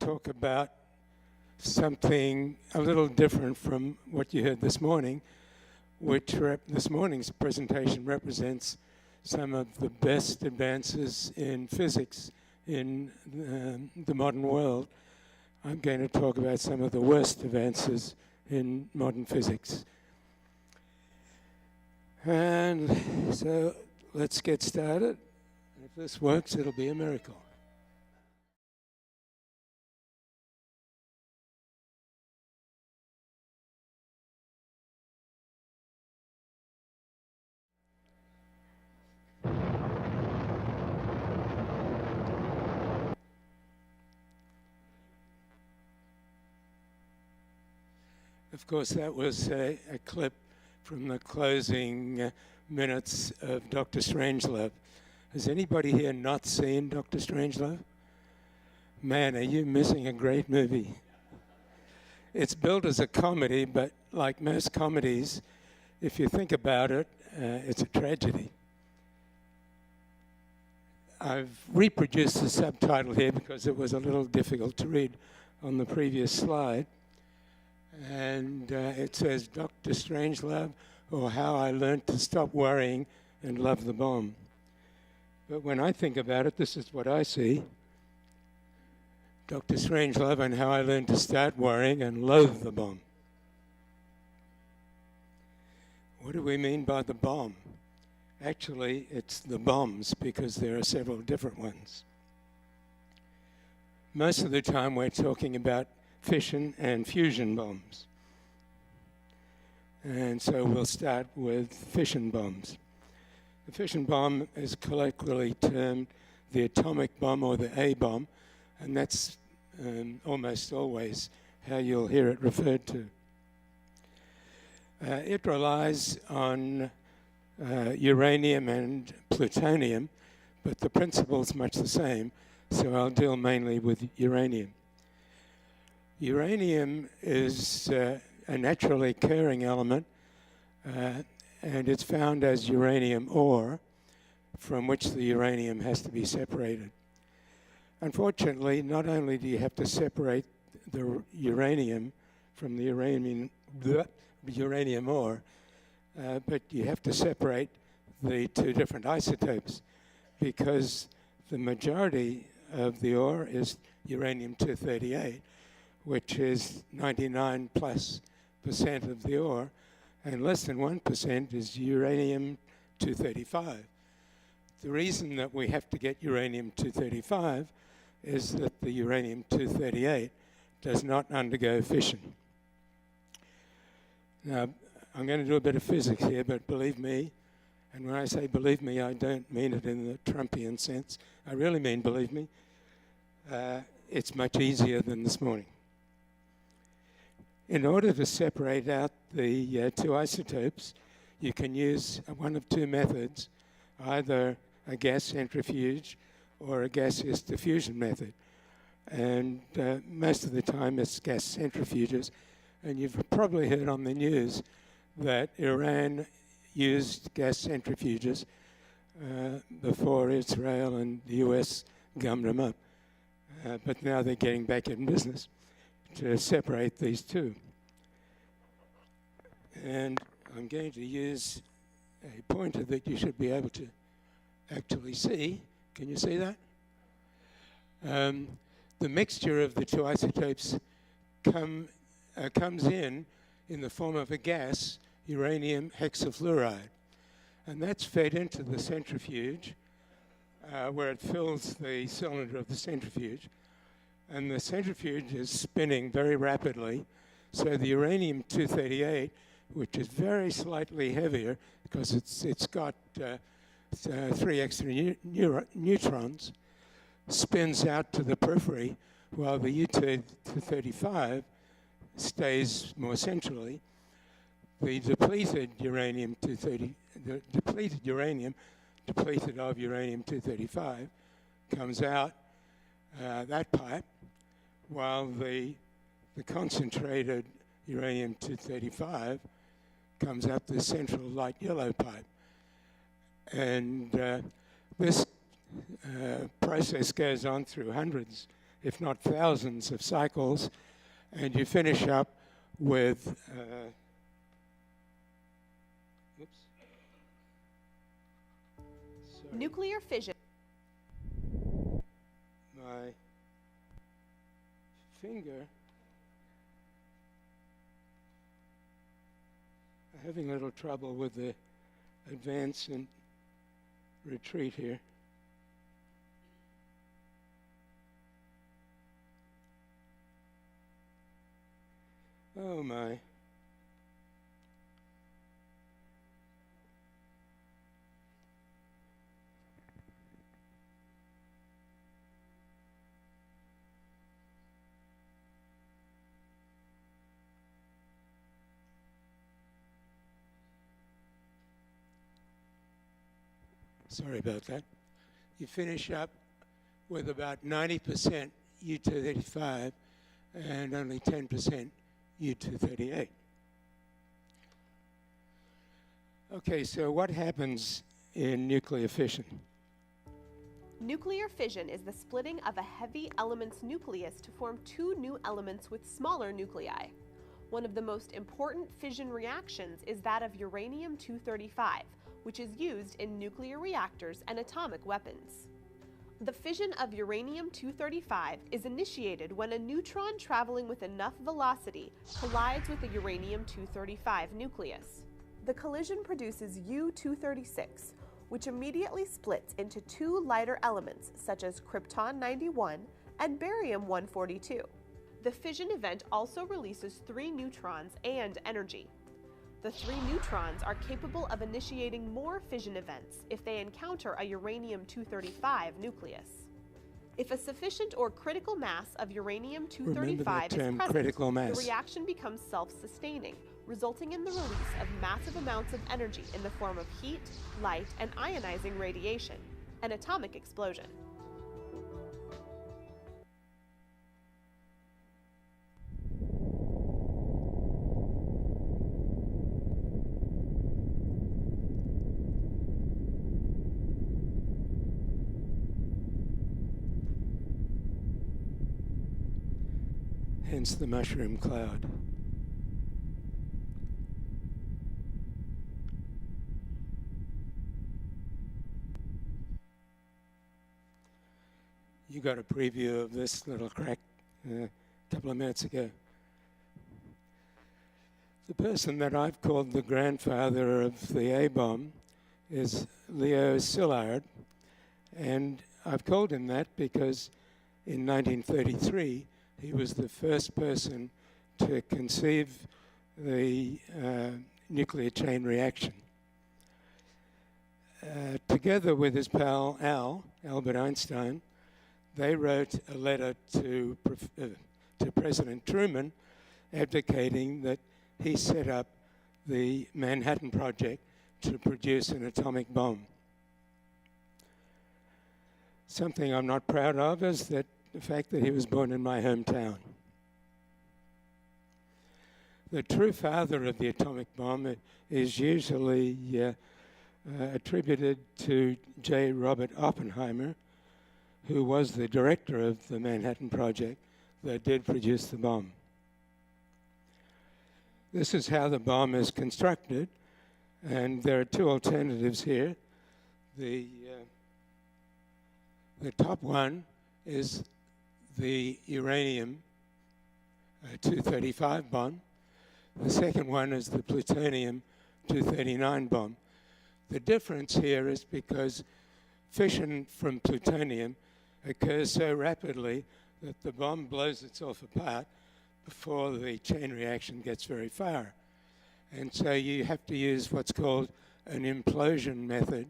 talk about something a little different from what you heard this morning, which this morning's presentation represents some of the best advances in physics in the modern world. I'm going to talk about some of the worst advances in modern physics. And so let's get started. If this works, it'll be a miracle. Of course, that was a clip from the closing minutes of Dr. Strangelove. Has anybody here not seen Dr. Strangelove? Man, are you missing a great movie. It's billed as a comedy, but like most comedies, if you think about it, it's a tragedy. I've reproduced the subtitle here because it was a little difficult to read on the previous slide. And it says, Dr. Strangelove, or How I Learned to Stop Worrying and Love the Bomb. But when I think about it, this is what I see. Dr. Strangelove and How I Learned to Start Worrying and Loathe the Bomb. What do we mean by the bomb? Actually, it's the bombs, because there are several different ones. Most of the time, we're talking about fission and fusion bombs. And so we'll start with fission bombs. The fission bomb is colloquially termed the atomic bomb or the A-bomb, and that's almost always how you'll hear it referred to. It relies on uranium and plutonium, but the principle's much the same, so I'll deal mainly with uranium. Uranium is a naturally occurring element, and it's found as uranium ore, from which the uranium has to be separated. Unfortunately, not only do you have to separate the uranium from the uranium ore, but you have to separate the two different isotopes, because the majority of the ore is uranium-238, which is 99+% of the ore, and less than 1% is uranium-235. The reason that we have to get uranium-235 is that the uranium-238 does not undergo fission. Now, I'm going to do a bit of physics here, but believe me, and when I say believe me, I don't mean it in the Trumpian sense. I really mean believe me. It's much easier than this morning. In order to separate out the two isotopes, you can use one of two methods, either a gas centrifuge or a gaseous diffusion method. And most of the time it's gas centrifuges. And you've probably heard on the news that Iran used gas centrifuges before Israel and the US gummed them up. But now they're getting back in business to separate these two. And I'm going to use a pointer that you should be able to actually see. Can you see that? The mixture of the two isotopes comes in the form of a gas, uranium hexafluoride. And that's fed into the centrifuge, where it fills the cylinder of the centrifuge. And the centrifuge is spinning very rapidly, so the uranium-238, which is very slightly heavier because it's got 3 extra neutrons, spins out to the periphery, while the U-235 stays more centrally. The depleted uranium-230, depleted of uranium-235, comes out that pipe, while the concentrated uranium-235 comes up the central light yellow pipe. And this process goes on through hundreds if not thousands of cycles, and you finish up with, nuclear fission. My finger, I'm having a little trouble with the advance and retreat here. Oh my. Sorry about that. You finish up with about 90% U-235 and only 10% U-238. Okay, so what happens in nuclear fission? Nuclear fission is the splitting of a heavy element's nucleus to form two new elements with smaller nuclei. One of the most important fission reactions is that of uranium-235, which is used in nuclear reactors and atomic weapons. The fission of uranium-235 is initiated when a neutron traveling with enough velocity collides with a uranium-235 nucleus. The collision produces U-236, which immediately splits into two lighter elements such as krypton-91 and barium-142. The fission event also releases 3 neutrons and energy. The 3 neutrons are capable of initiating more fission events if they encounter a uranium-235 nucleus. If a sufficient or critical mass of uranium-235 is present, the reaction becomes self-sustaining, resulting in the release of massive amounts of energy in the form of heat, light, and ionizing radiation, an atomic explosion. Hence the mushroom cloud. You got a preview of this little crack a couple of minutes ago. The person that I've called the grandfather of the A-bomb is Leo Szilard, and I've called him that because in 1933 he was the first person to conceive the nuclear chain reaction. Together with his pal Albert Einstein, they wrote a letter to President Truman advocating that he set up the Manhattan Project to produce an atomic bomb. Something I'm not proud of is that the fact that he was born in my hometown. The true father of the atomic bomb is usually attributed to J. Robert Oppenheimer, who was the director of the Manhattan Project that did produce the bomb. This is how the bomb is constructed, and there are 2 alternatives here. The top one is the uranium-235 bomb. The second one is the plutonium-239 bomb. The difference here is because fission from plutonium occurs so rapidly that the bomb blows itself apart before the chain reaction gets very far. And so you have to use what's called an implosion method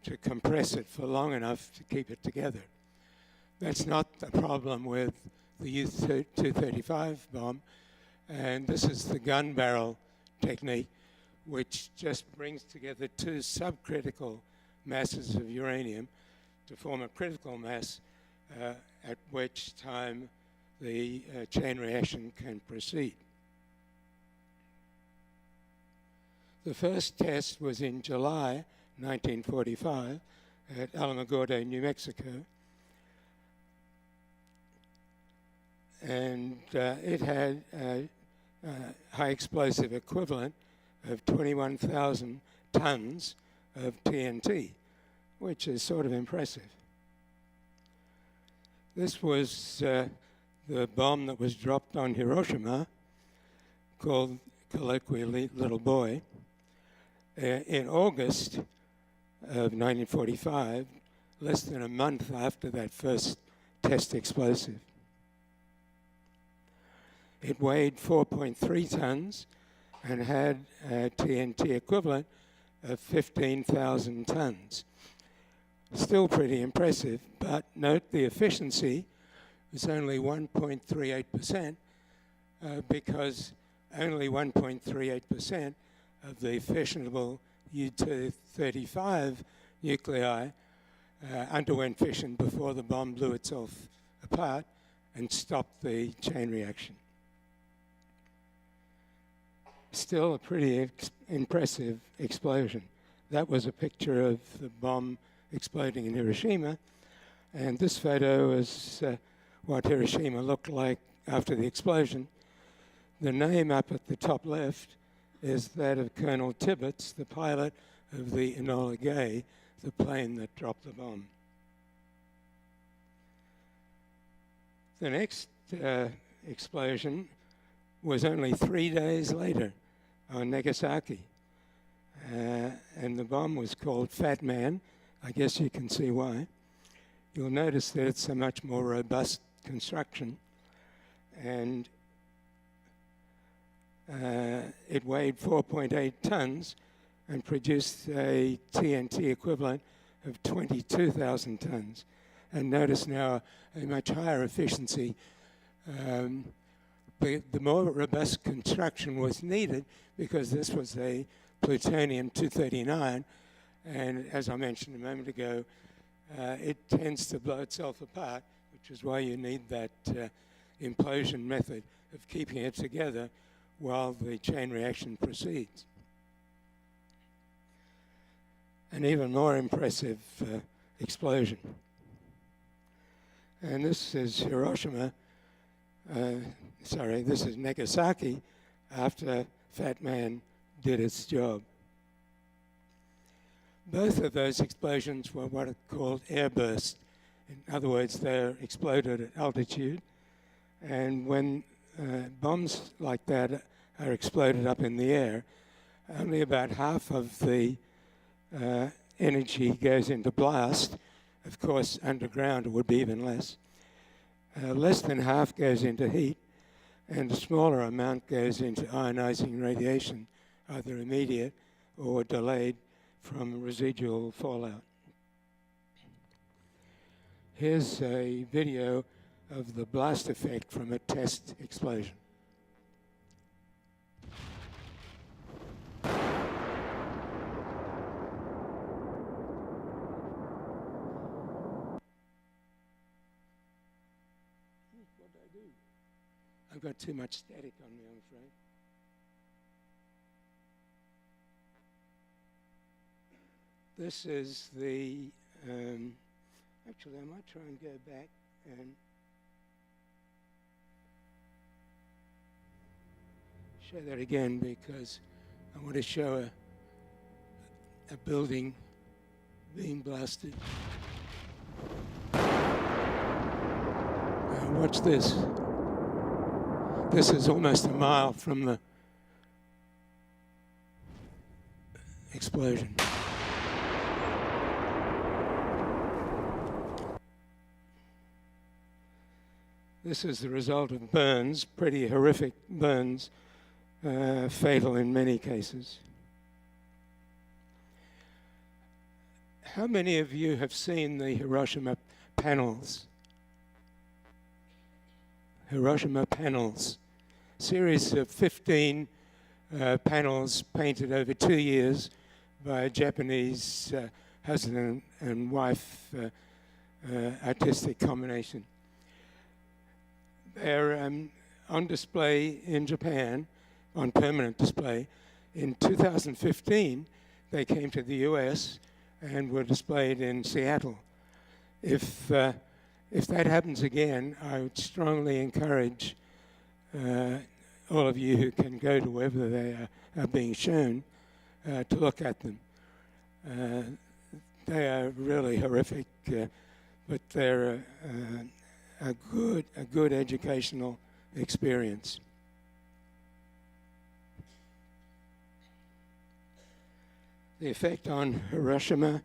to compress it for long enough to keep it together. That's not the problem with the U-235 bomb, and this is the gun barrel technique, which just brings together 2 subcritical masses of uranium to form a critical mass, at which time the chain reaction can proceed. The first test was in July 1945 at Alamogordo, New Mexico. and it had a high explosive equivalent of 21,000 tons of TNT, which is sort of impressive. This was the bomb that was dropped on Hiroshima, called colloquially Little Boy, in August of 1945, less than a month after that first test explosive. It weighed 4.3 tons and had a TNT equivalent of 15,000 tons. Still pretty impressive, but note the efficiency was only 1.38% because only 1.38% of the fissionable U-235 nuclei underwent fission before the bomb blew itself apart and stopped the chain reaction. Still a pretty impressive explosion. That was a picture of the bomb exploding in Hiroshima, and this photo is what Hiroshima looked like after the explosion. The name up at the top left is that of Colonel Tibbets, the pilot of the Enola Gay, the plane that dropped the bomb. The next explosion was only 3 days later on Nagasaki. And the bomb was called Fat Man. I guess you can see why. You'll notice that it's a much more robust construction. And it weighed 4.8 tons and produced a TNT equivalent of 22,000 tons. And notice now a much higher efficiency. The more robust construction was needed because this was a plutonium-239, and as I mentioned a moment ago, it tends to blow itself apart, which is why you need that implosion method of keeping it together while the chain reaction proceeds. An even more impressive explosion. And this is Hiroshima, this is Nagasaki after Fat Man did its job. Both of those explosions were what are called airburst. In other words, they're exploded at altitude. And when bombs like that are exploded up in the air, only about half of the energy goes into blast. Of course, underground it would be even less. Less than half goes into heat, and a smaller amount goes into ionizing radiation, either immediate or delayed from residual fallout. Here's a video of the blast effect from a test explosion. I've got too much static on me, I'm afraid. This is the, actually I might try and go back and show that again because I want to show a building being blasted. Watch this. This is almost a mile from the explosion. This is the result of burns, pretty horrific burns, fatal in many cases. How many of you have seen the Hiroshima panels? Hiroshima panels. Series of 15 panels painted over 2 years by a Japanese husband and wife artistic combination. They're on display in Japan, on permanent display. In 2015, they came to the US and were displayed in Seattle. If if that happens again, I would strongly encourage all of you who can go to wherever they are being shown to look at them. They are really horrific, but they're a good educational experience. The effect on Hiroshima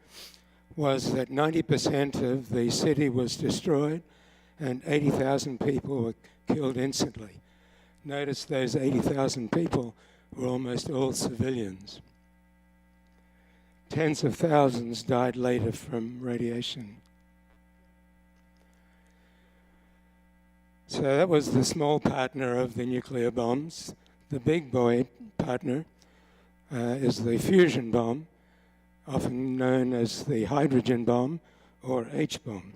was that 90% of the city was destroyed and 80,000 people were killed instantly. Notice those 80,000 people were almost all civilians. Tens of thousands died later from radiation. So that was the small partner of the nuclear bombs. The big boy partner is the fusion bomb, often known as the hydrogen bomb or H-bomb.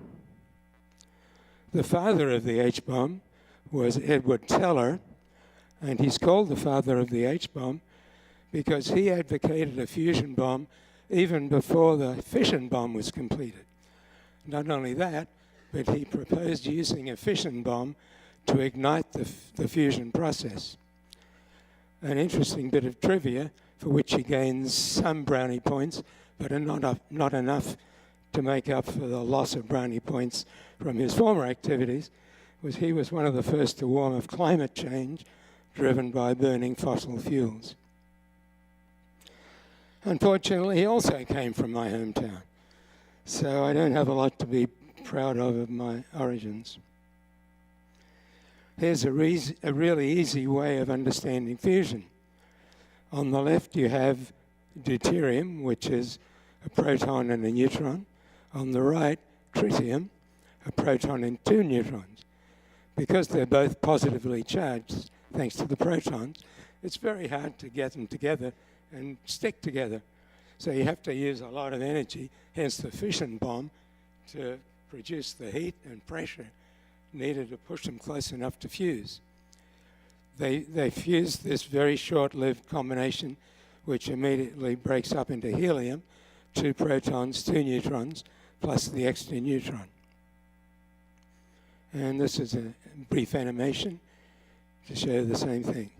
The father of the H-bomb was Edward Teller, and he's called the father of the H-bomb because he advocated a fusion bomb even before the fission bomb was completed. Not only that, but he proposed using a fission bomb to ignite the fusion process. An interesting bit of trivia, for which he gains some brownie points, but not enough to make up for the loss of brownie points from his former activities, was he was one of the first to warn of climate change driven by burning fossil fuels. Unfortunately, he also came from my hometown, so I don't have a lot to be proud of my origins. Here's a really easy way of understanding fusion. On the left, you have deuterium, which is a proton and a neutron. On the right, tritium, a proton and two neutrons. Because they're both positively charged, thanks to the protons, it's very hard to get them together and stick together. So you have to use a lot of energy, hence the fission bomb, to produce the heat and pressure needed to push them close enough to fuse. They fuse this very short-lived combination, which immediately breaks up into helium, 2 protons, 2 neutrons, plus the extra neutron. And this is a brief animation to show the same thing.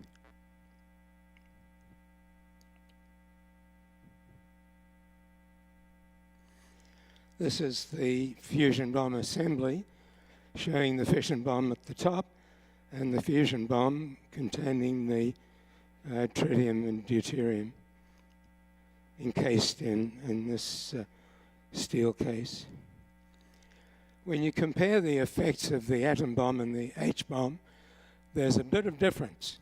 This is the fusion bomb assembly, showing the fission bomb at the top and the fusion bomb containing the tritium and deuterium encased in this steel case. When you compare the effects of the atom bomb and the H-bomb, there's a bit of difference.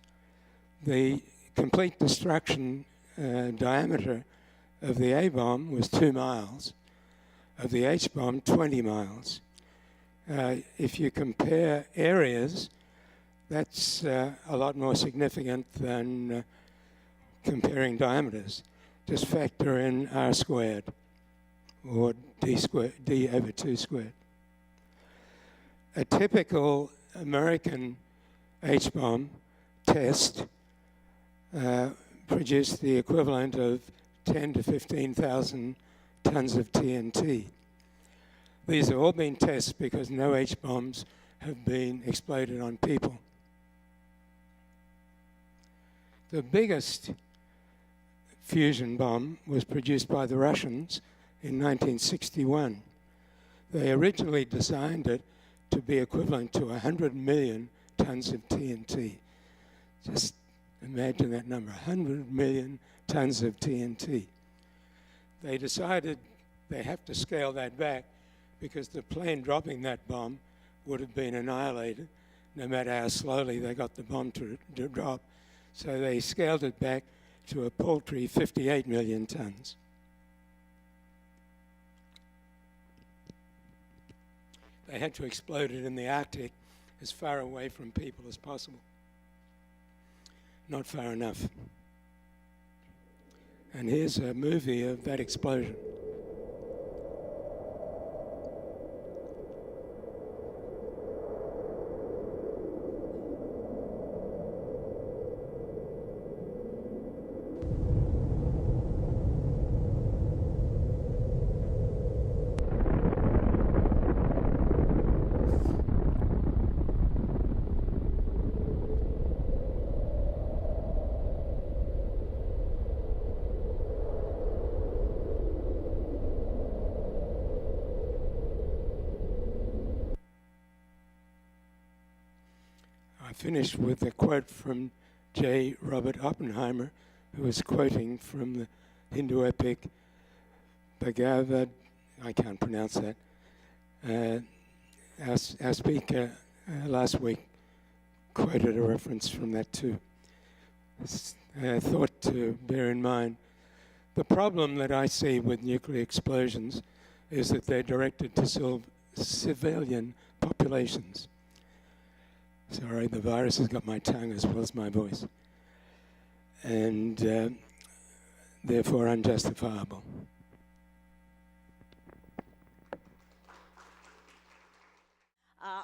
The complete destruction diameter of the A-bomb was 2 miles, of the H-bomb 20 miles. If you compare areas, that's a lot more significant than comparing diameters. Just factor in R squared or D over 2 squared. A typical American H-bomb test produced the equivalent of 10 to 15,000 tons of TNT. These have all been tests because no H-bombs have been exploded on people. The biggest fusion bomb was produced by the Russians in 1961. They originally designed it to be equivalent to 100 million tons of TNT. Just imagine that number, 100 million tons of TNT. They decided they have to scale that back because the plane dropping that bomb would have been annihilated no matter how slowly they got the bomb to drop. So they scaled it back to a paltry 58 million tons. They had to explode it in the Arctic as far away from people as possible. Not far enough. And here's a movie of that explosion. I finished with a quote from J. Robert Oppenheimer, who was quoting from the Hindu epic Bhagavad, I can't pronounce that. Our speaker last week quoted a reference from that too. Thought to bear in mind. The problem that I see with nuclear explosions is that they're directed to civilian populations. Sorry, the virus has got my tongue as well as my voice. And therefore unjustifiable.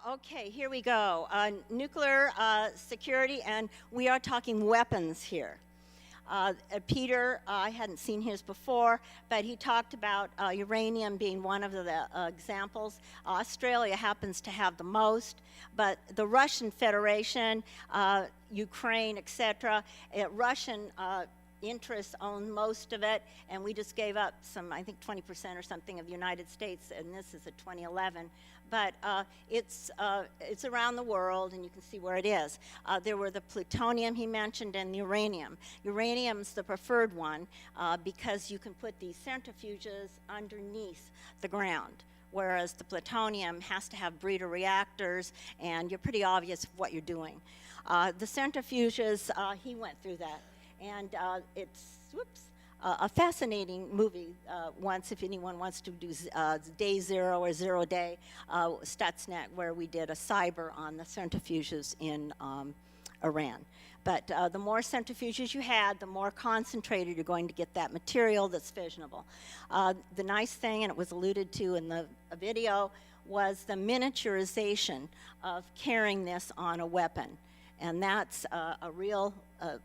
Okay, here we go. Nuclear security, and we are talking weapons here. Peter, I hadn't seen his before, but he talked about uranium being one of the examples. Australia happens to have the most, but the Russian Federation, Ukraine, etc., Russian interests own most of it, and we just gave up some, I think 20% or something of the United States, and this is a 2011. But it's around the world, and you can see where it is. There were the plutonium he mentioned and the uranium. Uranium's the preferred one because you can put these centrifuges underneath the ground, whereas the plutonium has to have breeder reactors, and you're pretty obvious of what you're doing. The centrifuges, he went through that. And it's, a fascinating movie once, if anyone wants to do Day Zero or Zero Day, Stuxnet, where we did a cyber on the centrifuges in Iran. But the more centrifuges you had, the more concentrated you're going to get that material that's fissionable. The nice thing, and it was alluded to in the video, was the miniaturization of carrying this on a weapon. And that's a real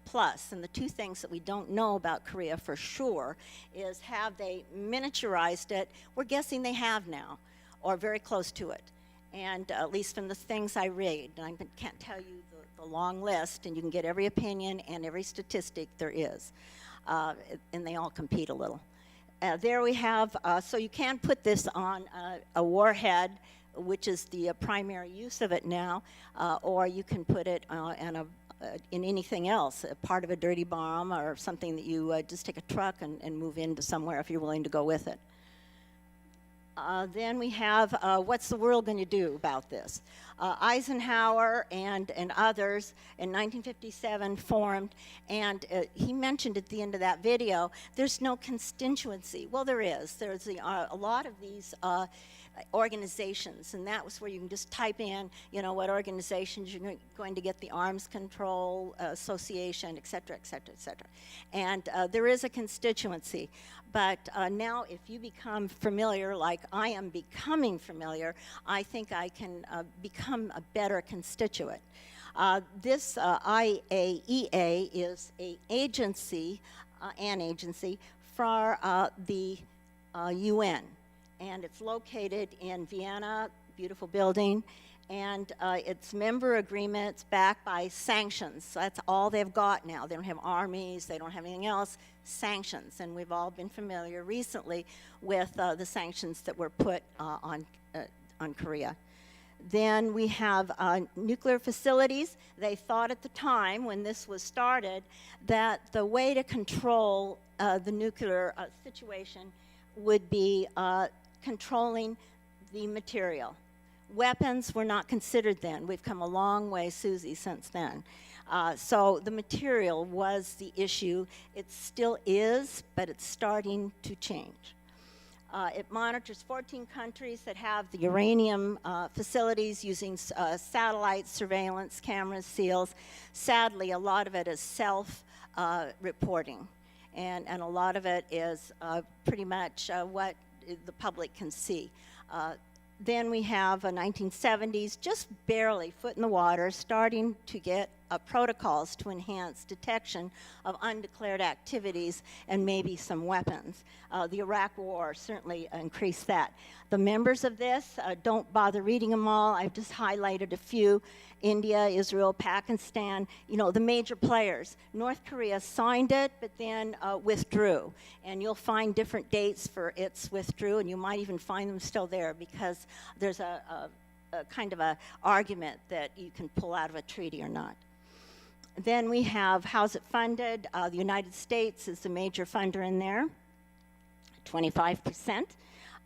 plus. And the two things that we don't know about Korea for sure is, have they miniaturized it? We're guessing they have now, or very close to it. And at least from the things I read, and I can't tell you the long list, and you can get every opinion and every statistic there is. And they all compete a little. There we have, so you can put this on a warhead, which is the primary use of it now, or you can put it in anything else, a part of a dirty bomb or something that you just take a truck and move into somewhere if you're willing to go with it. Then we have, what's the world going to do about this? Eisenhower and others in 1957 formed, and he mentioned at the end of that video, there's no constituency. Well, there is. There's a lot of these organizations, and that was where you can just type in, what organizations you're going to get: the Arms Control Association, et cetera, et cetera, et cetera. And there is a constituency. But now if you become familiar, like I am becoming familiar, I think I can become a better constituent. This IAEA is an agency for the UN. And it's located in Vienna, beautiful building, and its member agreements backed by sanctions. So that's all they've got now. They don't have armies, they don't have anything else, sanctions. And we've all been familiar recently with the sanctions that were put on Korea. Then we have nuclear facilities. They thought at the time when this was started that the way to control the nuclear situation would be controlling the material. Weapons were not considered then. We've come a long way, Susie, since then. So the material was the issue. It still is, but it's starting to change. It monitors 14 countries that have the uranium facilities using satellite surveillance, cameras, seals. Sadly, a lot of it is self-reporting, and a lot of it is pretty much what the public can see. Then we have 1970s, just barely foot in the water, starting to get protocols to enhance detection of undeclared activities and maybe some weapons. The Iraq War certainly increased that. The members of this, don't bother reading them all. I've just highlighted a few. India, Israel, Pakistan, the major players. North Korea signed it, but then withdrew. And you'll find different dates for its withdrew, and you might even find them still there because there's a a kind of a argument that you can pull out of a treaty or not. Then we have, how's it funded? The United States is the major funder in there, 25%.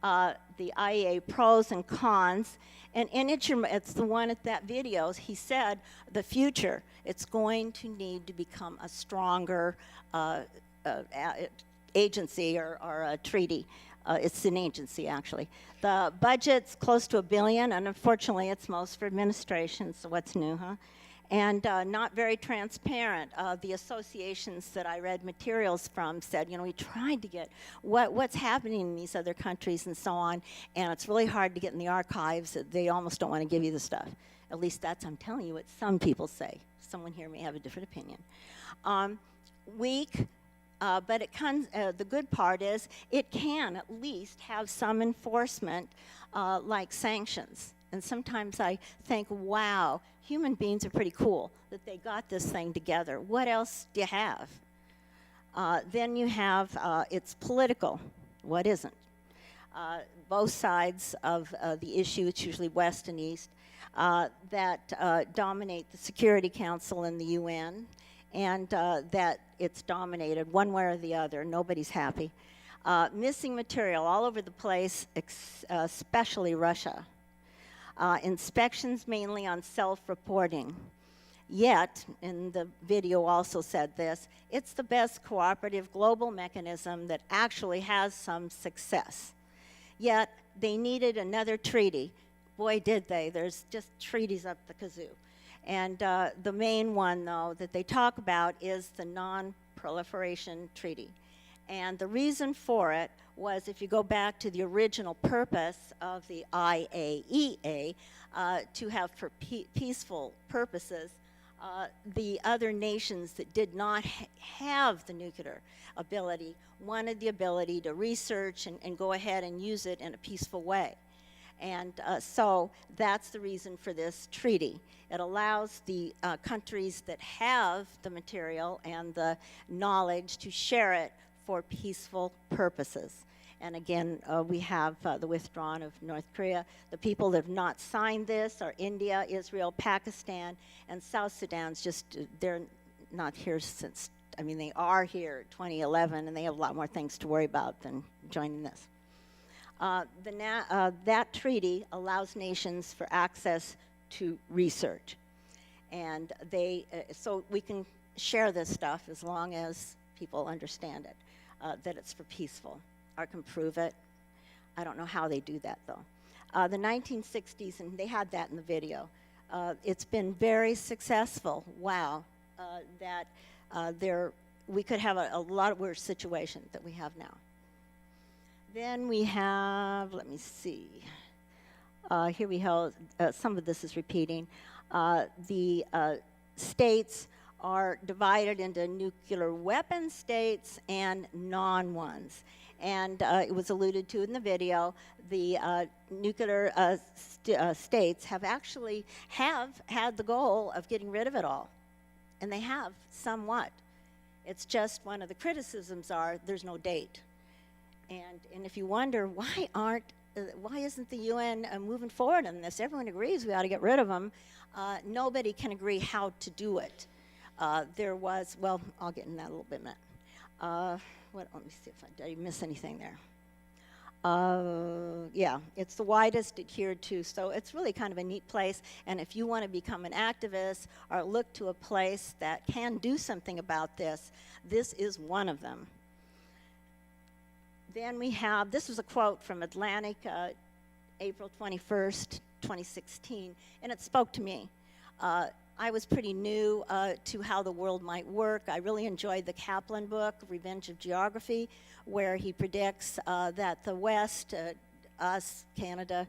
The IEA pros and cons. And in it's the one at that video, he said, the future, it's going to need to become a stronger agency or a treaty. It's an agency, actually. The budget's close to $1 billion, and unfortunately, it's most for administration, so what's new, huh? And not very transparent. The associations that I read materials from said, you know, we tried to get what's happening in these other countries and so on, and it's really hard to get in the archives. They almost don't want to give you the stuff. At least that's, I'm telling you, what some people say. Someone here may have a different opinion. Weak, but it can, the good part is it can at least have some enforcement like sanctions. And sometimes I think, wow, human beings are pretty cool that they got this thing together. What else do you have? Then you have, it's political. What isn't? Both sides of the issue, it's usually West and East, that dominate the Security Council and the UN, and that it's dominated one way or the other. Nobody's happy. Missing material all over the place, especially Russia. Inspections mainly on self-reporting. Yet, and the video also said this, it's the best cooperative global mechanism that actually has some success. Yet, they needed another treaty. Boy, did they. There's just treaties up the kazoo. And the main one, though, that they talk about is the Non-Proliferation Treaty. And the reason for it was, if you go back to the original purpose of the IAEA, to have for peaceful purposes, the other nations that did not have the nuclear ability wanted the ability to research and go ahead and use it in a peaceful way. And so that's the reason for this treaty. It allows the countries that have the material and the knowledge to share it for peaceful purposes. And again, we have the withdrawal of North Korea. The people that have not signed this are India, Israel, Pakistan, and South Sudan's just, they're not here since, I mean, they are here 2011, and they have a lot more things to worry about than joining this. That treaty allows nations for access to research. And so we can share this stuff as long as people understand it, that it's for peaceful. Or can prove it. I don't know how they do that, though. The 1960s, and they had that in the video, it's been very successful. Wow. That we could have a lot worse situation that we have now. Then we have, let me see. Here we have, some of this is repeating. The states are divided into nuclear weapon states and non-ones. And it was alluded to in the video, the nuclear states have actually had the goal of getting rid of it all. And they have, somewhat. It's just one of the criticisms are there's no date. And if you wonder, why isn't the UN moving forward on this? Everyone agrees we ought to get rid of them. Nobody can agree how to do it. There was, well, I'll get in that a little bit in a minute. Let me see if I did miss anything there. Yeah, it's the widest adhered to, so it's really kind of a neat place. And if you want to become an activist or look to a place that can do something about this, this is one of them. Then we have, this was a quote from Atlantic, April 21st, 2016, and it spoke to me. I was pretty new to how the world might work. I really enjoyed the Kaplan book, Revenge of Geography, where he predicts that the West, us, Canada,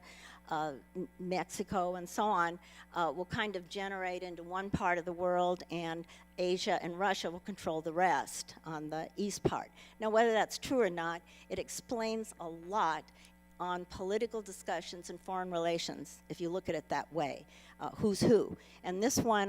Mexico, and so on, will kind of generate into one part of the world, and Asia and Russia will control the rest on the east part. Now, whether that's true or not, it explains a lot on political discussions and foreign relations, if you look at it that way, who's who. And this one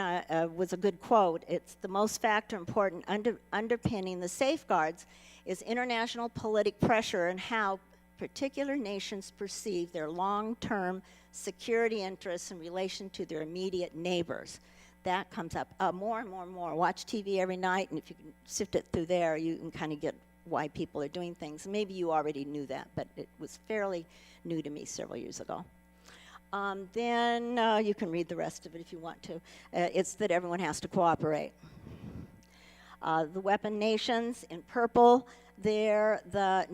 was a good quote. It's the most factor important underpinning the safeguards is international politic pressure and how particular nations perceive their long-term security interests in relation to their immediate neighbors. That comes up more and more and more. Watch TV every night, and if you can sift it through there, you can kind of get why people are doing things. Maybe you already knew that, but it was fairly new to me several years ago. Then you can read the rest of it if you want to. It's that everyone has to cooperate. The weapon nations in purple, they're the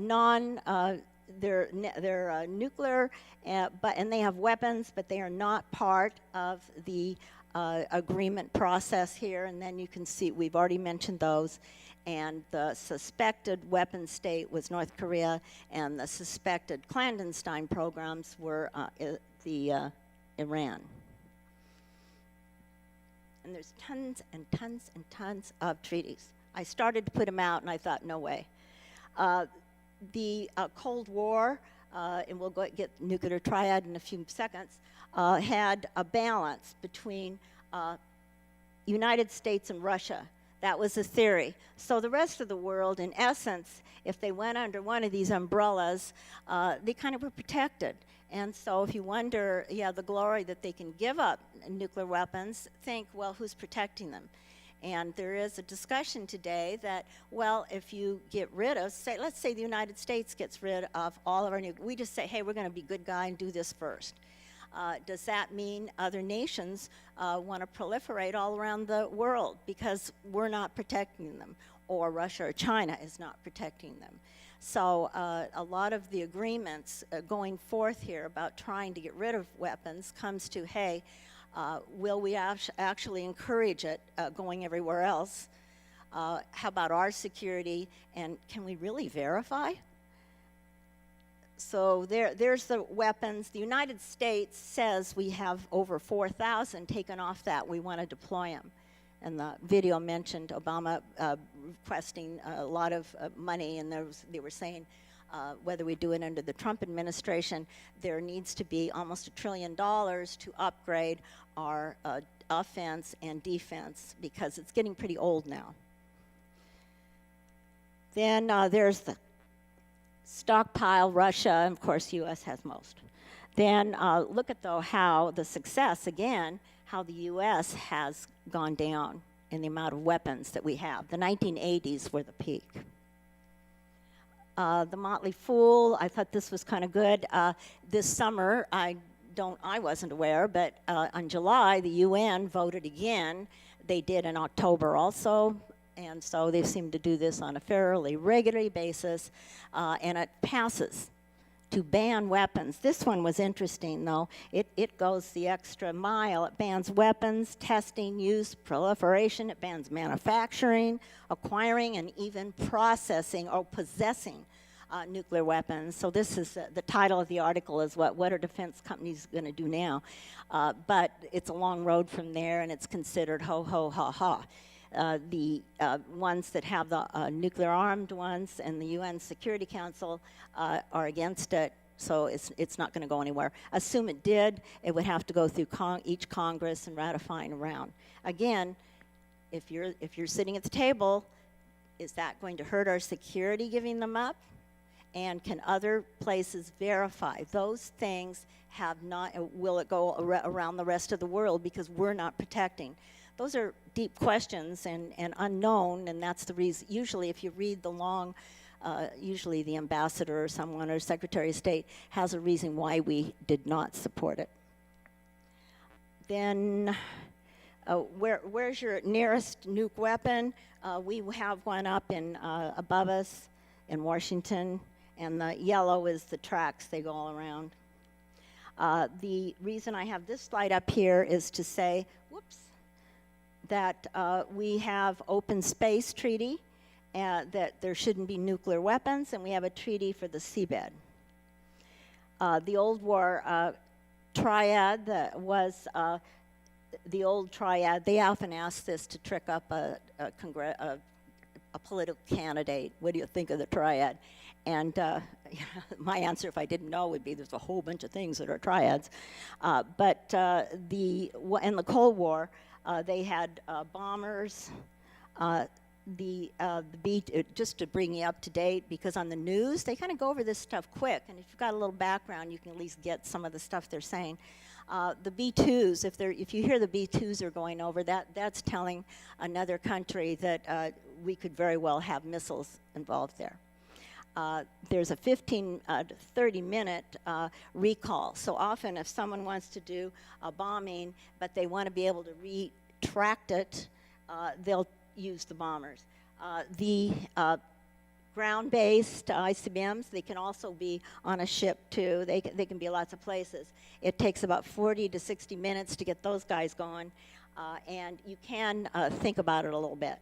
they're nuclear, and they have weapons, but they are not part of the agreement process here. And then you can see we've already mentioned those. And the suspected weapon state was North Korea, and the suspected clandestine programs were Iran. And there's tons and tons and tons of treaties. I started to put them out, and I thought, no way. The Cold War, and we'll get nuclear triad in a few seconds, had a balance between United States and Russia. That was a theory. So the rest of the world, in essence, if they went under one of these umbrellas, they kind of were protected. And so if you wonder, the glory that they can give up nuclear weapons, think, well, who's protecting them? And there is a discussion today that, well, if you get rid of, let's say the United States gets rid of all of our nuclear, we just say, hey, we're going to be good guy and do this first. Does that mean other nations want to proliferate all around the world because we're not protecting them, or Russia or China is not protecting them? So a lot of the agreements going forth here about trying to get rid of weapons comes to, hey, will we actually encourage it going everywhere else? How about our security, and can we really verify? So there's the weapons. The United States says we have over 4,000 taken off that. We want to deploy them. And the video mentioned Obama requesting a lot of money, and they were saying whether we do it under the Trump administration, there needs to be almost $1 trillion to upgrade our offense and defense because it's getting pretty old now. Then there's the stockpile, Russia, and of course, U.S. has most. Then look at, though, how the success, again, how the U.S. has gone down in the amount of weapons that we have. The 1980s were the peak. The Motley Fool, I thought this was kind of good. This summer, I wasn't aware, but in July, the UN voted again. They did in October also. And so they seem to do this on a fairly regular basis, and it passes to ban weapons. This one was interesting, though. It goes the extra mile. It bans weapons, testing, use, proliferation. It bans manufacturing, acquiring, and even processing or possessing nuclear weapons. So this is the title of the article is what are defense companies going to do now? But it's a long road from there, and it's considered ho, ho, ha, ha. The ones that have the nuclear-armed ones and the UN Security Council are against it, so it's not going to go anywhere. Assume it did, it would have to go through each Congress and ratifying around. Again, if you're sitting at the table, is that going to hurt our security giving them up? And can other places verify? Those things have not, will it go around the rest of the world because we're not protecting? Those are deep questions and unknown, and that's the reason. Usually, if you read the long, usually the ambassador or someone or Secretary of State has a reason why we did not support it. Then, where's your nearest nuke weapon? We have one up in above us in Washington, and the yellow is the tracks. They go all around. The reason I have this slide up here is to say, whoops, that we have open space treaty, that there shouldn't be nuclear weapons, and we have a treaty for the seabed. The Old War Triad was the old Triad. They often ask this to trick up a political candidate. What do you think of the Triad? And my answer, if I didn't know, would be there's a whole bunch of things that are triads. But in the Cold War, they had bombers, just to bring you up to date, because on the news they kind of go over this stuff quick, and if you've got a little background, you can at least get some of the stuff they're saying. The B-2s, if you hear the B-2s are going over, that's telling another country that we could very well have missiles involved there. There's a 15 to 30-minute recall. So often if someone wants to do a bombing, but they want to be able to retract it, they'll use the bombers. The ground-based ICBMs, they can also be on a ship too. They can be lots of places. It takes about 40 to 60 minutes to get those guys going, and you can think about it a little bit.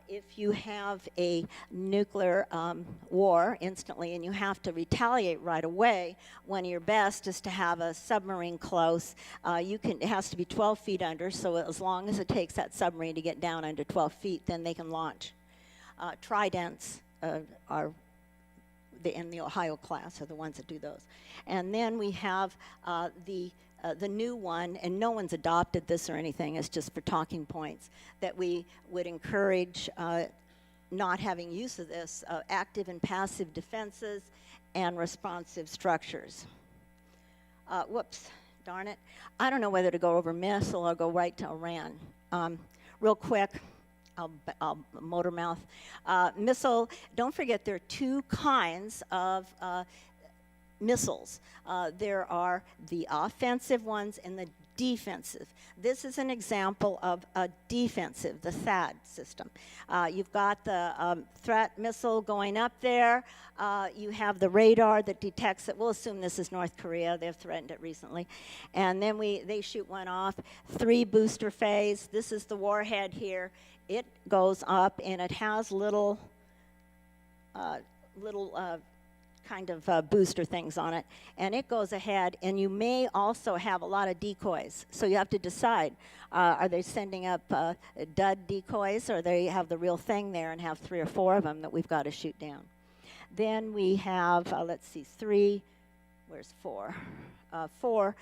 If you have a nuclear war instantly and you have to retaliate right away, one of your best is to have a submarine close. It has to be 12 feet under, so as long as it takes that submarine to get down under 12 feet, then they can launch. Tridents are in the Ohio class are the ones that do those. And then we have the new one, and no one's adopted this or anything, it's just for talking points, that we would encourage not having use of this, active and passive defenses and responsive structures. Whoops, darn it. I don't know whether to go over missile or go right to Iran. Real quick, I'll motor mouth. Missile, don't forget there are two kinds of missiles. There are the offensive ones and the defensive. This is an example of a defensive, the THAAD system. You've got the threat missile going up there. You have the radar that detects it. We'll assume this is North Korea. They've threatened it recently. And then they shoot one off. 3 booster phase. This is the warhead here. It goes up, and it has little kind of booster things on it, and it goes ahead, and you may also have a lot of decoys, so you have to decide, are they sending up dud decoys, or they have the real thing there and have 3 or 4 of them that we've got to shoot down. Then we have, let's see, 3, where's 4? 4,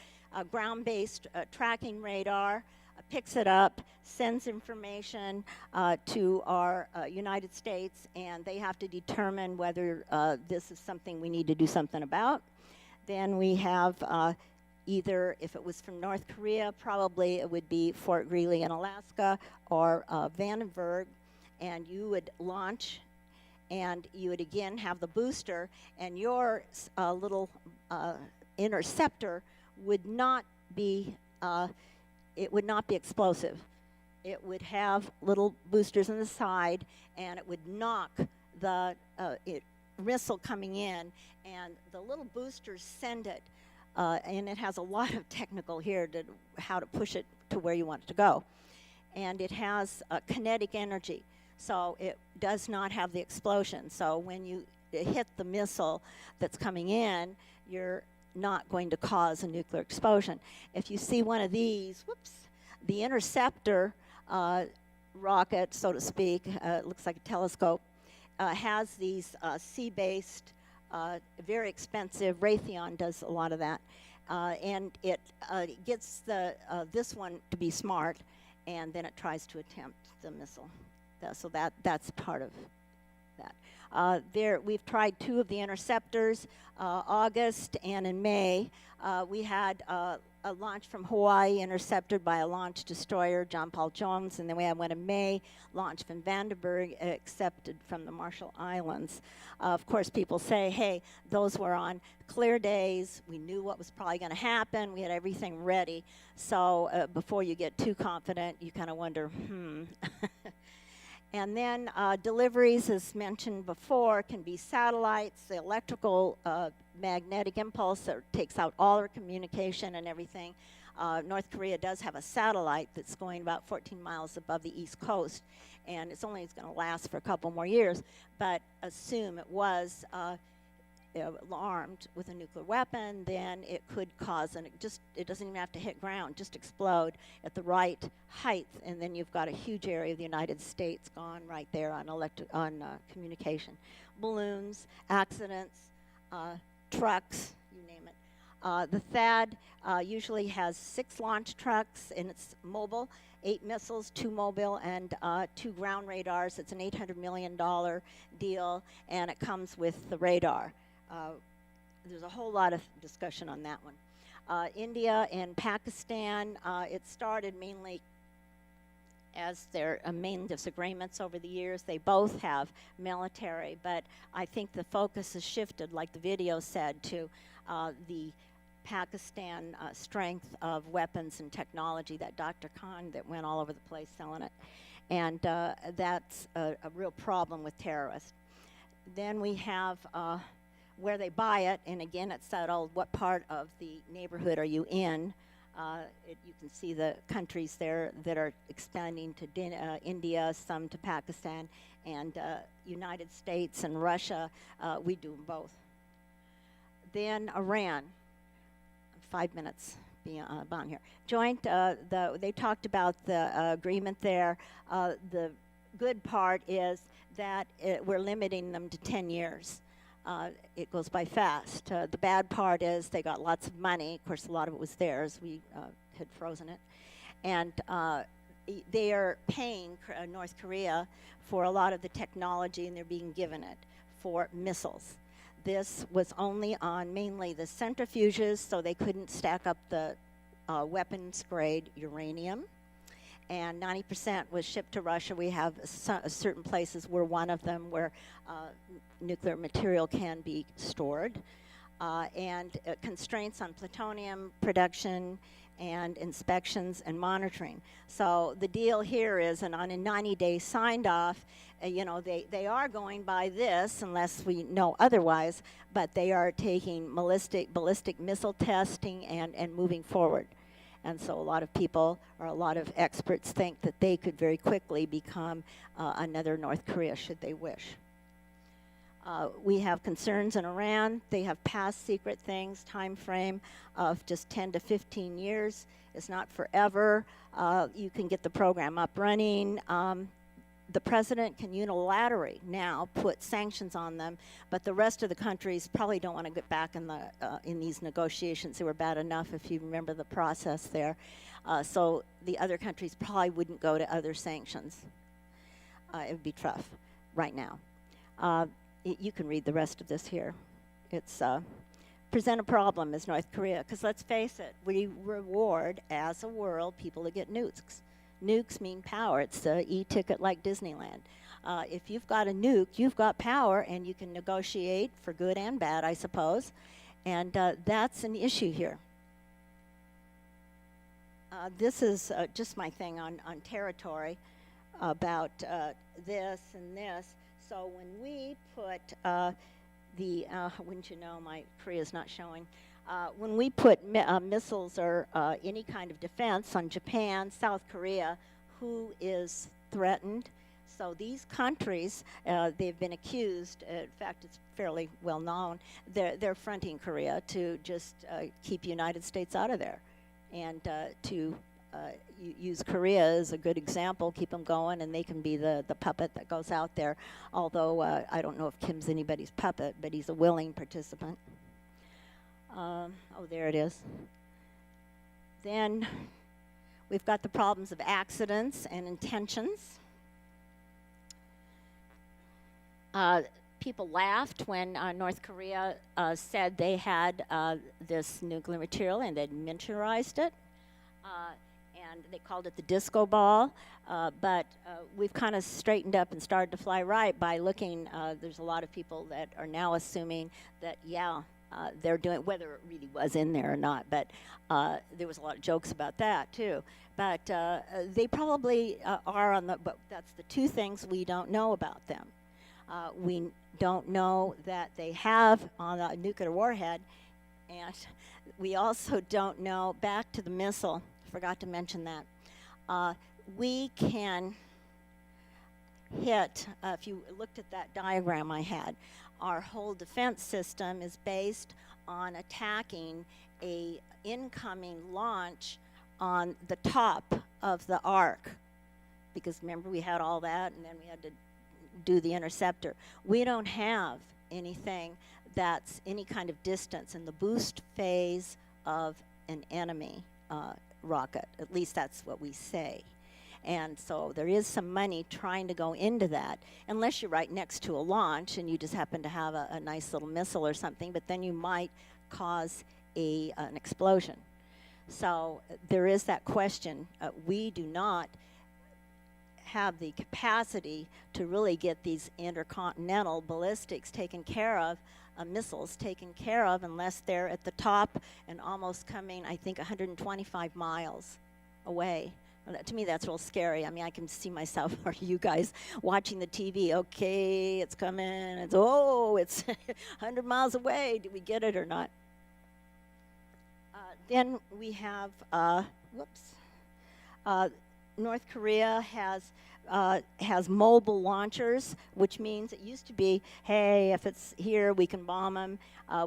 ground-based tracking radar, picks it up, sends information to our United States, and they have to determine whether this is something we need to do something about. Then we have either, if it was from North Korea, probably it would be Fort Greely in Alaska or Vandenberg, and you would launch, and you would again have the booster, and your little interceptor would not be it would not be explosive. It would have little boosters on the side, and it would knock the missile coming in, and the little boosters send it, and it has a lot of technical here to how to push it to where you want it to go. And it has kinetic energy, so it does not have the explosion. So when you hit the missile that's coming in, you're not going to cause a nuclear explosion. If you see one of these, whoops, the interceptor rocket, so to speak, it looks like a telescope, has these sea-based, very expensive, Raytheon does a lot of that, and it gets this one to be smart, and then it tries to attempt the missile. So that's part of that. We've tried 2 of the interceptors, August and in May. We had a launch from Hawaii intercepted by a launch destroyer, John Paul Jones, and then we had one in May, launched from Vandenberg, accepted from the Marshall Islands. Of course, people say, hey, those were on clear days. We knew what was probably going to happen. We had everything ready. So before you get too confident, you kind of wonder, And then deliveries, as mentioned before, can be satellites, the electrical magnetic impulse that takes out all our communication and everything. North Korea does have a satellite that's going about 14 miles above the East Coast, and it's going to last for a couple more years, but assume it was armed with a nuclear weapon, then it could cause, it doesn't even have to hit ground, just explode at the right height, and then you've got a huge area of the United States gone right there on communication. Balloons, accidents, trucks, you name it. The THAAD usually has 6 launch trucks, and it's mobile. 8 missiles, 2 mobile, and 2 ground radars. It's an $800 million deal, and it comes with the radar. There's a whole lot of discussion on that one. India and Pakistan, it started mainly as their main disagreements over the years. They both have military, but I think the focus has shifted, like the video said, to the Pakistan strength of weapons and technology, that Dr. Khan that went all over the place selling it. And that's a real problem with terrorists. Then we have where they buy it, and again, it's that old, what part of the neighborhood are you in? You can see the countries there that are expanding to India, some to Pakistan, and United States and Russia. We do them both. Then Iran, 5 minutes beyond here. Joint, they talked about the agreement there. The good part is that we're limiting them to 10 years. It goes by fast. The bad part is they got lots of money. Of course, a lot of it was theirs. We had frozen it. And they are paying North Korea for a lot of the technology, and they're being given it for missiles. This was only on mainly the centrifuges, so they couldn't stack up the weapons-grade uranium. And 90% was shipped to Russia. We have certain places where one of them where nuclear material can be stored. And constraints on plutonium production and inspections and monitoring. So the deal here is, and on a 90-day signed off, they are going by this unless we know otherwise, but they are taking ballistic missile testing and moving forward. And so a lot of people, or a lot of experts, think that they could very quickly become another North Korea, should they wish. We have concerns in Iran. They have past secret things, time frame of just 10 to 15 years. It's not forever. You can get the program up running. The president can unilaterally now put sanctions on them, but the rest of the countries probably don't want to get back in these negotiations. They were bad enough, if you remember the process there. So the other countries probably wouldn't go to other sanctions. It would be tough right now. You can read the rest of this here. It's present a problem as North Korea, because let's face it, we reward as a world people that get nukes. Nukes mean power. It's the e-ticket like Disneyland. If you've got a nuke, you've got power, and you can negotiate for good and bad, I suppose. And that's an issue here. This is just my thing on territory about this and this. So when we put wouldn't you know, my Korea's not showing. When we put missiles or any kind of defense on Japan, South Korea, who is threatened? So these countries, they've been accused, in fact, it's fairly well known, they're fronting Korea to just keep the United States out of there, and to use Korea as a good example, keep them going, and they can be the puppet that goes out there. Although I don't know if Kim's anybody's puppet, but he's a willing participant. Oh, there it is. Then we've got the problems of accidents and intentions. People laughed when North Korea said they had this nuclear material and they'd miniaturized it. And they called it the disco ball. But we've kind of straightened up and started to fly right by looking. There's a lot of people that are now assuming that, yeah, they're doing, whether it really was in there or not, but there was a lot of jokes about that too. But they probably are on the, but that's the two things we don't know about them. We don't know that they have on a nuclear warhead, and we also don't know, back to the missile, forgot to mention that. We can hit, if you looked at that diagram I had, our whole defense system is based on attacking a incoming launch on the top of the arc. Because remember, we had all that, and then we had to do the interceptor. We don't have anything that's any kind of distance in the boost phase of an enemy rocket. At least that's what we say. And so there is some money trying to go into that, unless you're right next to a launch and you just happen to have a nice little missile or something, but then you might cause an explosion. So there is that question. We do not have the capacity to really get these intercontinental ballistics taken care of, missiles taken care of, unless they're at the top and almost coming, I think, 125 miles away. Well, to me, that's real scary. I mean, I can see myself or you guys watching the TV. Okay, it's coming. It's 100 miles away. Did we get it or not? Then we have, North Korea has mobile launchers, which means it used to be, hey, if it's here, we can bomb them,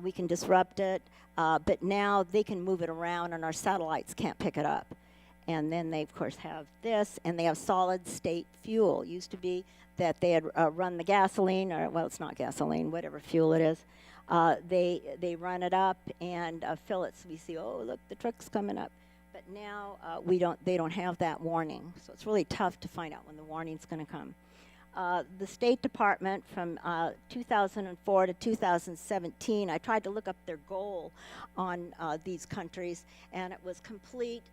we can disrupt it, but now they can move it around and our satellites can't pick it up. And then they, of course, have this, and they have solid-state fuel. It used to be that they had run the gasoline, or, well, it's not gasoline, whatever fuel it is. They run it up and fill it, so we see, oh, look, the truck's coming up. But now they don't have that warning, so it's really tough to find out when the warning's going to come. The State Department from 2004 to 2017, I tried to look up their goal on these countries, and it was complete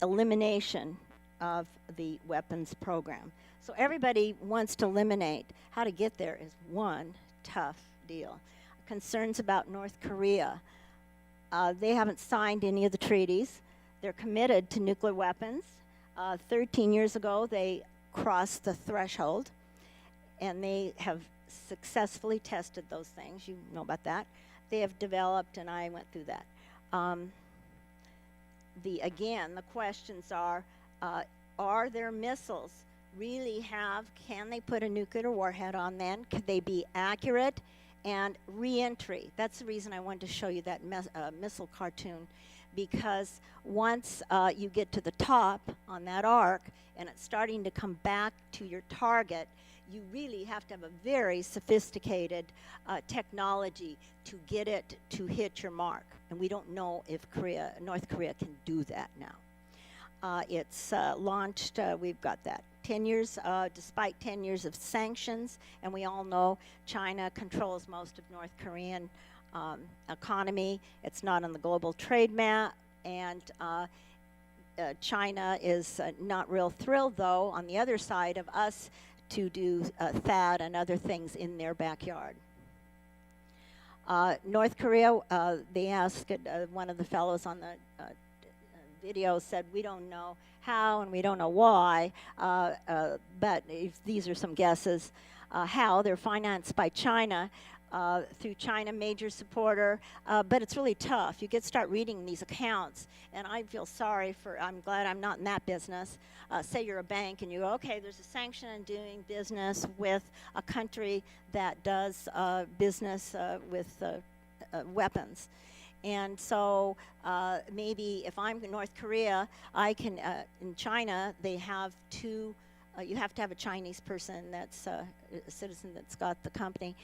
elimination of the weapons program. So everybody wants to eliminate. How to get there is one tough deal. Concerns about North Korea. They haven't signed any of the treaties. They're committed to nuclear weapons. 13 years ago, they crossed the threshold, and they have successfully tested those things. You know about that. They have developed, and I went through that. The questions are their missiles really can they put a nuclear warhead on them? Could they be accurate? And re-entry. That's the reason I wanted to show you that missile cartoon, because once you get to the top on that arc and it's starting to come back to your target, you really have to have a very sophisticated technology to get it to hit your mark. And we don't know if North Korea can do that now. It's launched, we've got that. 10 years, despite 10 years of sanctions, and we all know China controls most of North Korean economy. It's not on the global trade map, and China is not real thrilled, though, on the other side of us to do THAAD and other things in their backyard. North Korea, they asked, one of the fellows on the video said, we don't know how and we don't know why, but these are some guesses. How they're financed by China, through China, major supporter, but it's really tough. You start reading these accounts, and I feel sorry I'm glad I'm not in that business. Say you're a bank and you go, okay, there's a sanction on doing business with a country that does business with weapons. And so maybe if I'm in North Korea, I can, in China, they have two, you have to have a Chinese person that's a citizen that's got the company.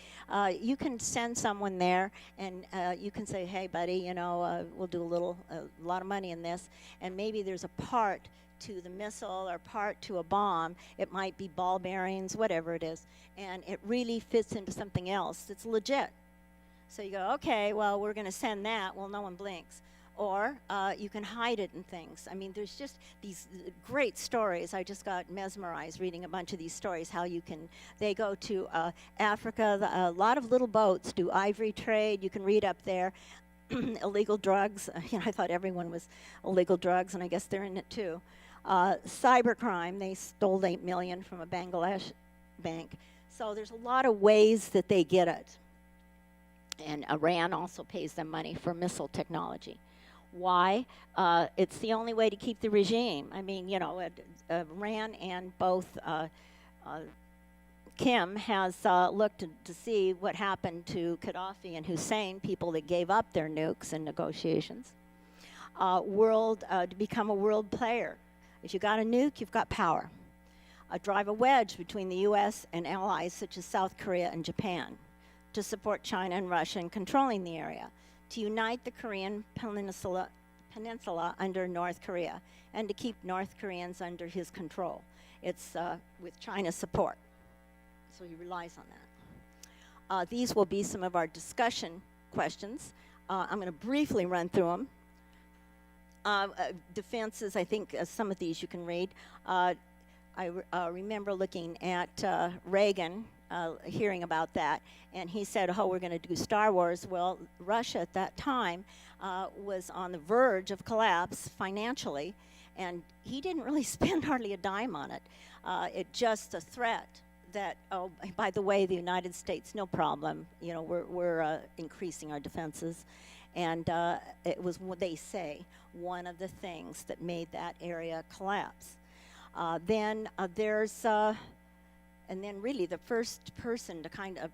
You can send someone there and you can say, hey, buddy, you know, we'll do a lot of money in this. And maybe there's a part to the missile or part to a bomb. It might be ball bearings, whatever it is. And it really fits into something else that's legit. So you go, okay, well, we're going to send that. Well, no one blinks. Or you can hide it in things. I mean, there's just these great stories. I just got mesmerized reading a bunch of these stories, how they go to Africa. A lot of little boats do ivory trade. You can read up there. Illegal drugs. I thought everyone was illegal drugs, and I guess they're in it too. Cybercrime. They stole $8 million from a Bangladesh bank. So there's a lot of ways that they get it. And Iran also pays them money for missile technology. Why? It's the only way to keep the regime. I mean, Iran and both Kim has looked to see what happened to Gaddafi and Hussein, people that gave up their nukes in negotiations. To become a world player. If you got a nuke, you've got power. Drive a wedge between the U.S. and allies such as South Korea and Japan, to support China and Russia in controlling the area, to unite the Korean Peninsula peninsula under North Korea and to keep North Koreans under his control. It's with China's support. So he relies on that. These will be some of our discussion questions. I'm going to briefly run through them. Defenses, I think some of these you can read. I remember looking at Reagan, hearing about that, and he said, oh, we're going to do Star Wars. Well, Russia at that time was on the verge of collapse financially, and he didn't really spend hardly a dime on it. It's just a threat that, oh, by the way, the United States, no problem. You know, we're increasing our defenses. And it was, they say, one of the things that made that area collapse. Then there's, and then really the first person to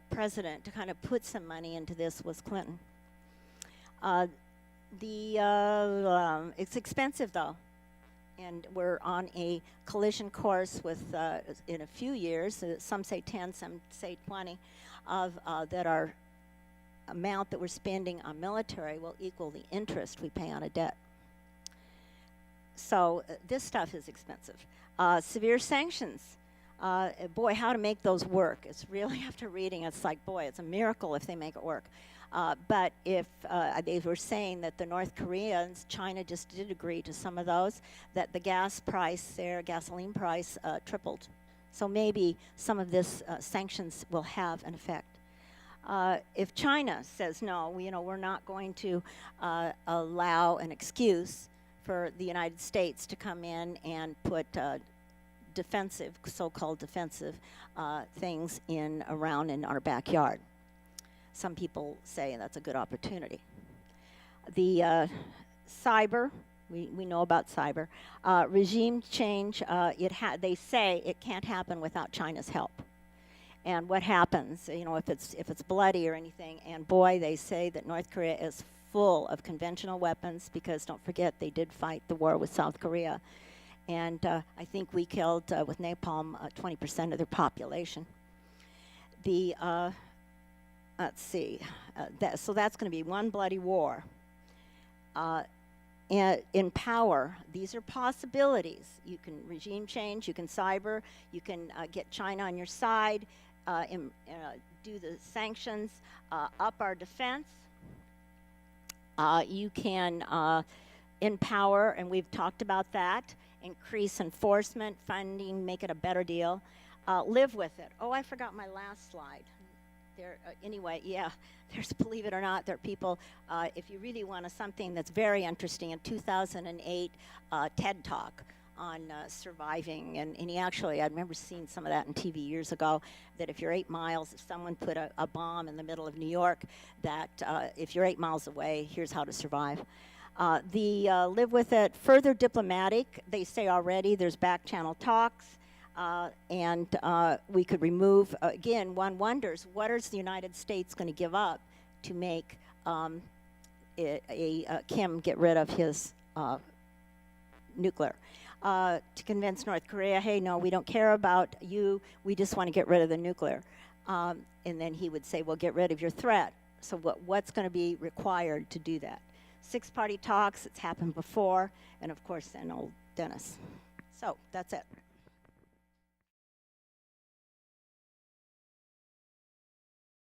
president to kind of put some money into this was Clinton. It's expensive though. And we're on a collision course with, in a few years, some say 10, some say 20, of that our amount that we're spending on military will equal the interest we pay on a debt. So this stuff is expensive. Severe sanctions. Boy, how to make those work. It's really, after reading, it's like, boy, it's a miracle if they make it work. But if they were saying that the North Koreans, China just did agree to some of those, that the gas price there, gasoline price, tripled. So maybe some of this sanctions will have an effect. If China says no, we're not going to allow an excuse for the United States to come in and put defensive, so-called defensive things around in our backyard. Some people say that's a good opportunity. The cyber, we know about cyber. Regime change, they say it can't happen without China's help. And what happens, if it's bloody or anything, and boy, they say that North Korea is full of conventional weapons because, don't forget, they did fight the war with South Korea. And I think we killed, with napalm, 20% of their population. Let's see, so that's going to be one bloody war. And in power, these are possibilities. You can regime change, you can cyber, you can get China on your side, do the sanctions, up our defense. You can empower, and we've talked about that, increase enforcement, funding, make it a better deal. Live with it. Oh, I forgot my last slide. Anyway, yeah, believe it or not, there are people, if you really want something that's very interesting, in 2008, TED Talk on surviving, and he actually, I remember seeing some of that on TV years ago, that if you're 8 miles, if someone put a bomb in the middle of New York, that if you're 8 miles away, here's how to survive. Live with it, further diplomatic, they say already, there's back channel talks. And we could remove, again, one wonders, what is the United States going to give up to make Kim get rid of his nuclear? To convince North Korea, hey, no, we don't care about you, we just want to get rid of the nuclear. And then he would say, well, get rid of your threat. So what's going to be required to do that? 6-party talks, it's happened before, and of course, then old Dennis. So that's it.